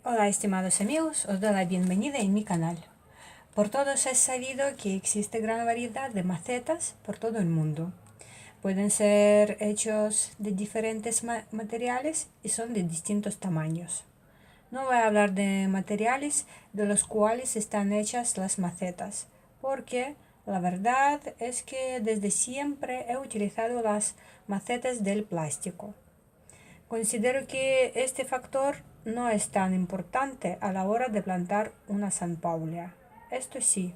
Hola estimados amigos, os doy la bienvenida en mi canal. Por todos es sabido que existe gran variedad de macetas por todo el mundo. Pueden ser hechos de diferentes materiales y son de distintos tamaños. No voy a hablar de materiales de los cuales están hechas las macetas, porque la verdad es que desde siempre he utilizado las macetas del plástico. Considero que este factor no es tan importante a la hora de plantar una San Paulia. Esto sí,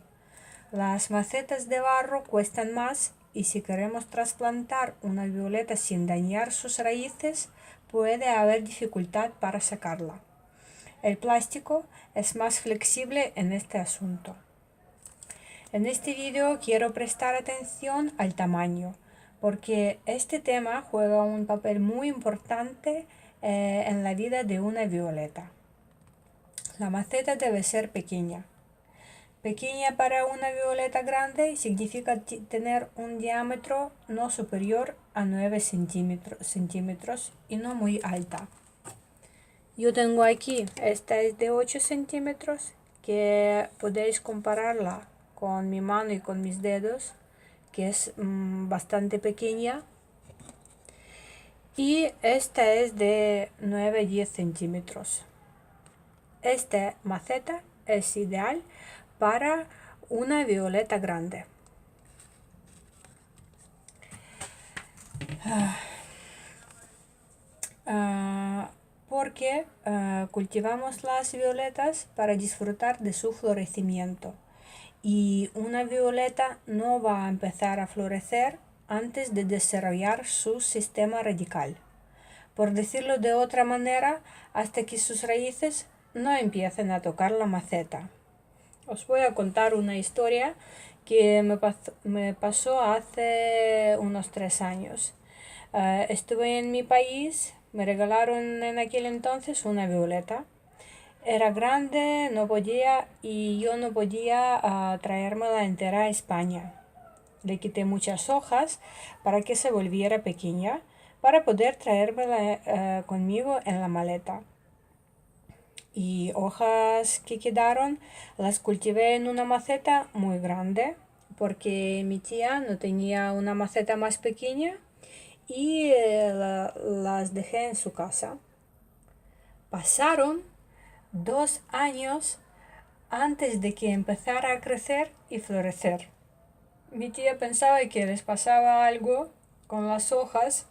las macetas de barro cuestan más y si queremos trasplantar una violeta sin dañar sus raíces, puede haber dificultad para sacarla. El plástico es más flexible en este asunto. En este video quiero prestar atención al tamaño, porque este tema juega un papel muy importante en la vida de una violeta. La maceta debe ser pequeña. Pequeña para una violeta grande significa tener un diámetro no superior a 9 centímetros y no muy alta. Yo tengo aquí, esta es de 8 centímetros, que podéis compararla con mi mano y con mis dedos, que es bastante pequeña. Y esta es de 9-10 centímetros. Esta maceta es ideal para una violeta grande. Porque cultivamos las violetas para disfrutar de su florecimiento. Y una violeta no va a empezar a florecer antes de desarrollar su sistema radical. Por decirlo de otra manera, hasta que sus raíces no empiecen a tocar la maceta. Os voy a contar una historia que me pasó hace unos 3 años. Estuve en mi país, me regalaron en aquel entonces una violeta. Era grande, y yo no podía traérmela entera a España. Le quité muchas hojas para que se volviera pequeña, para poder traérmela conmigo en la maleta. Y hojas que quedaron las cultivé en una maceta muy grande, porque mi tía no tenía una maceta más pequeña y las dejé en su casa. Pasaron 2 años antes de que empezara a crecer y florecer. Mi tía pensaba que les pasaba algo con las hojas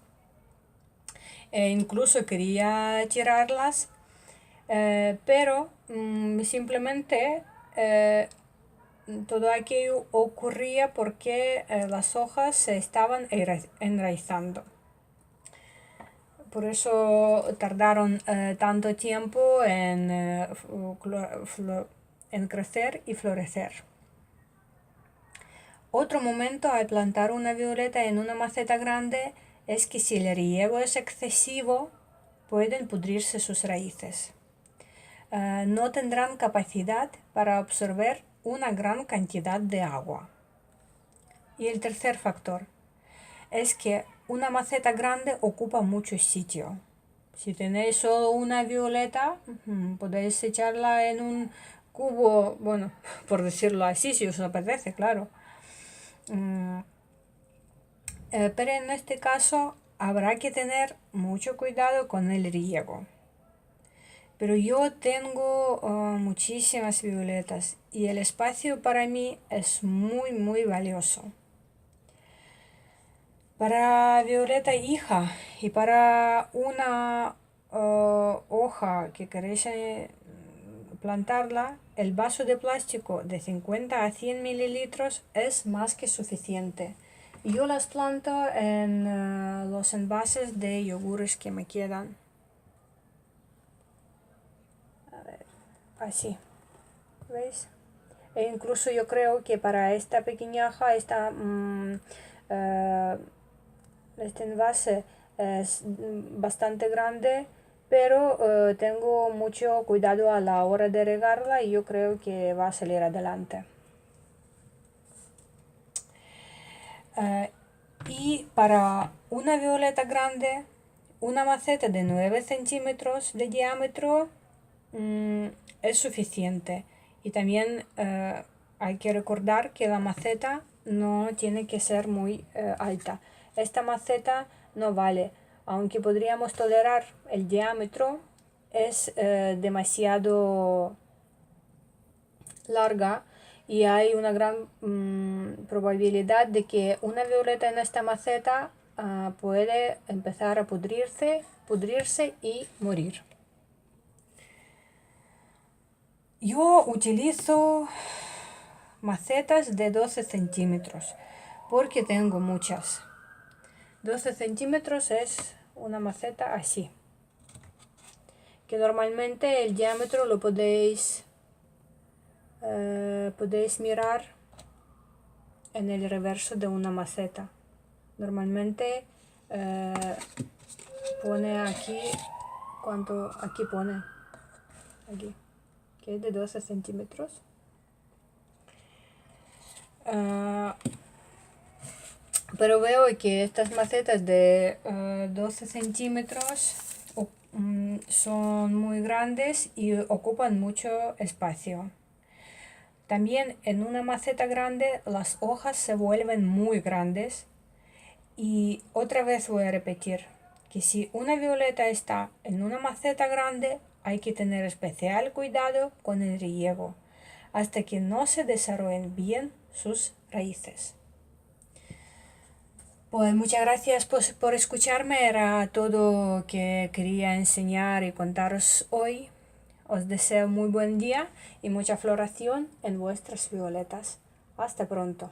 e incluso quería tirarlas, pero simplemente todo aquello ocurría porque las hojas se estaban enraizando. Por eso tardaron tanto tiempo en crecer y florecer. Otro momento al plantar una violeta en una maceta grande es que si el riego es excesivo, pueden pudrirse sus raíces. No tendrán capacidad para absorber una gran cantidad de agua. Y el tercer factor es que una maceta grande ocupa mucho sitio. Si tenéis solo una violeta, podéis echarla en un cubo, bueno, por decirlo así, si os apetece, claro. Pero en este caso habrá que tener mucho cuidado con el riego. Pero yo tengo muchísimas violetas y el espacio para mí es muy valioso. Para violeta hija y para una hoja que queréis plantarla, el vaso de plástico de 50 a 100 mililitros es más que suficiente. Yo las planto en los envases de yogures que me quedan. A ver, así, ¿veis? E incluso yo creo que para esta pequeña hoja, este envase es bastante grande, pero tengo mucho cuidado a la hora de regarla y yo creo que va a salir adelante. Y para una violeta grande, una maceta de 9 centímetros de diámetro es suficiente. Y también hay que recordar que la maceta no tiene que ser muy alta. Esta maceta no vale, aunque podríamos tolerar el diámetro, es demasiado larga y hay una gran probabilidad de que una violeta en esta maceta puede empezar a pudrirse y morir. Yo utilizo macetas de 12 centímetros porque tengo muchas. 12 centímetros es una maceta así, que normalmente el diámetro lo podéis mirar en el reverso de una maceta. Normalmente pone aquí, ¿cuánto? Aquí pone, aquí, que es de 12 centímetros. Pero veo que estas macetas de 12 centímetros son muy grandes y ocupan mucho espacio. También en una maceta grande las hojas se vuelven muy grandes. Y otra vez voy a repetir que si una violeta está en una maceta grande, hay que tener especial cuidado con el riego hasta que no se desarrollen bien sus raíces. Pues muchas gracias por escucharme, era todo que quería enseñar y contaros hoy. Os deseo muy buen día y mucha floración en vuestras violetas. Hasta pronto.